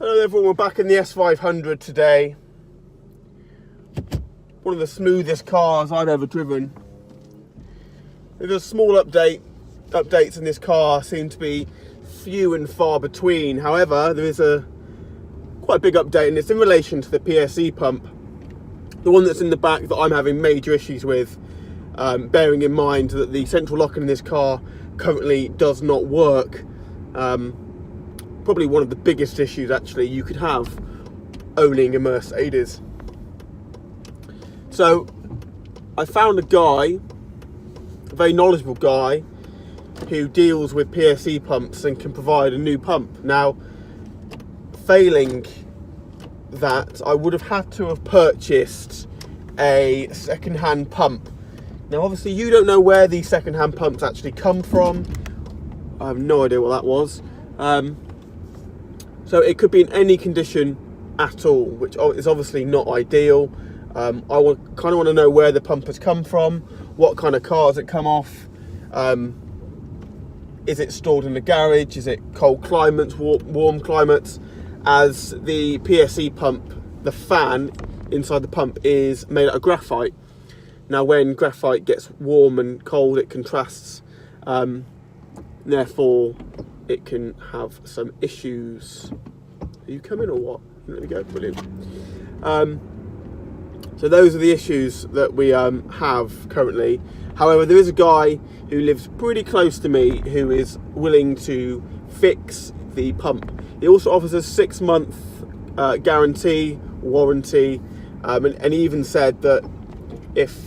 Hello everyone, we're back in the S500 today. One of the smoothest cars I've ever driven. There's a small updates in this car seem to be few and far between. However, there is a quite big update, and it's in relation to the PSE pump. The one that's in the back that I'm having major issues with, bearing in mind that the central locking in this car currently does not work. Probably one of the biggest issues actually you could have owning a Mercedes. So I found a guy, a very knowledgeable guy, who deals with PSE pumps and can provide a new pump. Now, failing that, I would have had to have purchased a second-hand pump. Now obviously you don't know where these second-hand pumps actually come from. I have no idea what that was. So it could be in any condition at all, which is obviously not ideal. I kind of want to know where the pump has come from, what kind of cars it come off. Is it stored in the garage? Is it cold climates, warm climates? As the PSE pump, the fan inside the pump is made out of graphite. Now when graphite gets warm and cold, it contrasts. Therefore, it can have some issues. Are you coming or what? There we go, brilliant. So those are the issues that we have currently. However, there is a guy who lives pretty close to me who is willing to fix the pump. He also offers a 6-month guarantee, warranty, and he even said that if...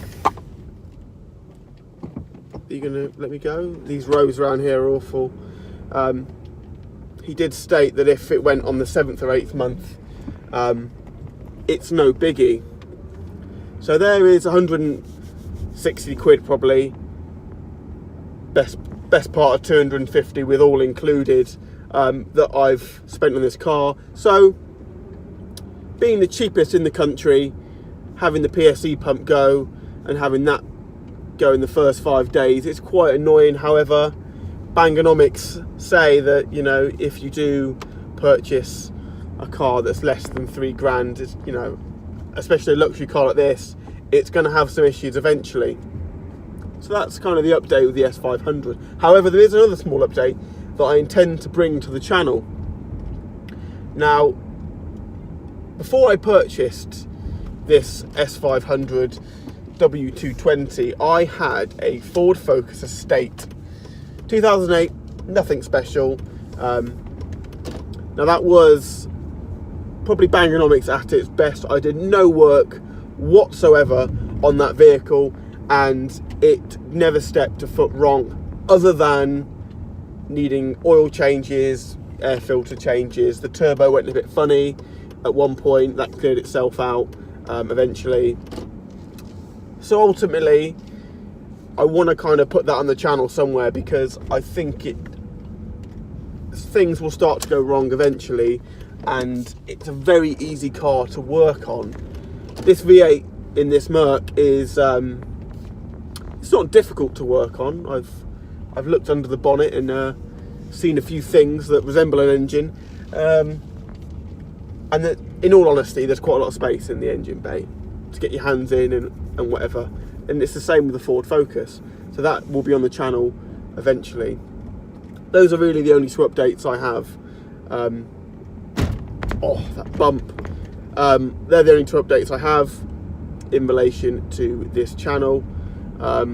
Are you going to let me go? These rows around here are awful. He did state that if it went on the 7th or 8th month, it's no biggie. So there is 160 quid probably, best part of 250 with all included, that I've spent on this car. So being the cheapest in the country, having the PSE pump go and having that go in the first 5 days, it's quite annoying. However, Bangonomics say that, you know, if you do purchase a car that's less than 3 grand, it's, you know, especially a luxury car like this, it's going to have some issues eventually. So that's kind of the update with the S500. However, there is another small update that I intend to bring to the channel. Now, before I purchased this S500 W220, I had a Ford Focus Estate. 2008, nothing special. Now that was probably Bangonomics at its best. I did no work whatsoever on that vehicle, and it never stepped a foot wrong, other than needing oil changes, air filter changes. The turbo went a bit funny at one point. That cleared itself out eventually. So ultimately, I want to kind of put that on the channel somewhere, because I think things will start to go wrong eventually, and it's a very easy car to work on. This V8 in this Merc is it's not difficult to work on. I've looked under the bonnet and seen a few things that resemble an engine, and that, in all honesty, there's quite a lot of space in the engine bay to get your hands in and whatever. And it's the same with the Ford Focus, so that will be on the channel eventually. Those are really the only two updates I have. Oh, that bump. They're the only two updates I have in relation to this channel. I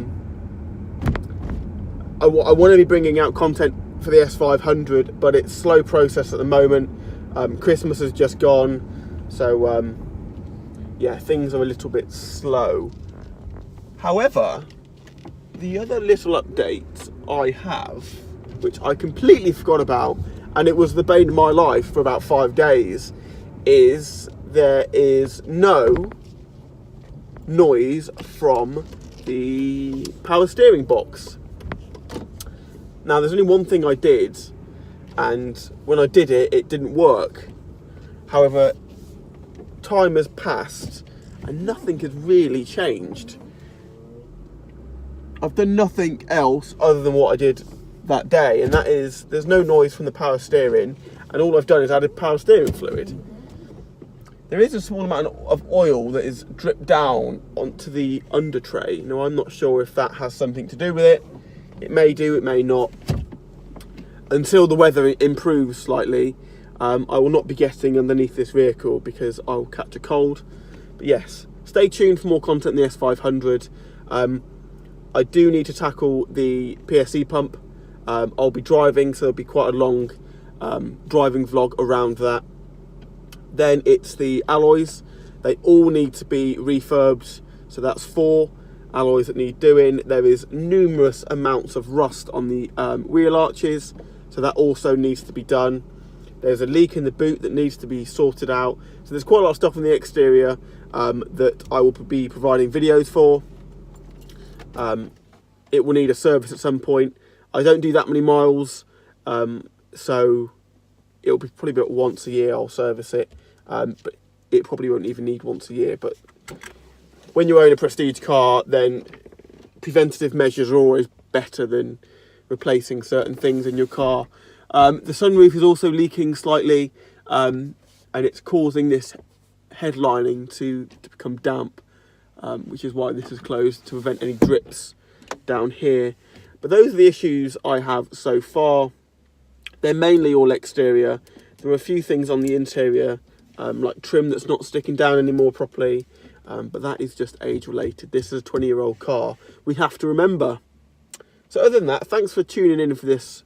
want to be bringing out content for the S500, but it's a slow process at the moment. Christmas has just gone, so yeah, things are a little bit slow. However, the other little update I have, which I completely forgot about, and it was the bane of my life for about 5 days, is there is no noise from the power steering box. Now, there's only one thing I did, and when I did it, it didn't work. However, time has passed and nothing has really changed. I've done nothing else other than what I did that day, and that is, there's no noise from the power steering, and all I've done is added power steering fluid. There is a small amount of oil that is dripped down onto the under tray. Now, I'm not sure if that has something to do with it. It may do, it may not. Until the weather improves slightly, I will not be getting underneath this vehicle because I'll catch a cold. But yes, stay tuned for more content in the S500. I do need to tackle the PSC pump. I'll be driving, so there'll be quite a long driving vlog around that. Then it's the alloys. They all need to be refurbed, so that's 4 alloys that need doing. There is numerous amounts of rust on the wheel arches, so that also needs to be done. There's a leak in the boot that needs to be sorted out. So there's quite a lot of stuff on the exterior that I will be providing videos for. It will need a service at some point. I don't do that many miles, so it'll be probably about once a year I'll service it, but it probably won't even need once a year. But when you own a prestige car, then preventative measures are always better than replacing certain things in your car. The sunroof is also leaking slightly, and it's causing this headlining to become damp, which is why this is closed, to prevent any drips down here. But those are the issues I have so far. They're mainly all exterior. There are a few things on the interior, like trim that's not sticking down anymore properly, but that is just age related. This is a 20-year-old car, we have to remember. So other than that, thanks for tuning in for this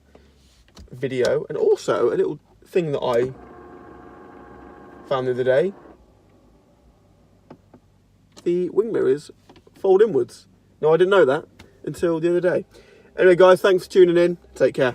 video. And also a little thing that I found the other day: the wing mirrors fold inwards. Now, I didn't know that until the other day. Anyway guys, thanks for tuning in. Take care.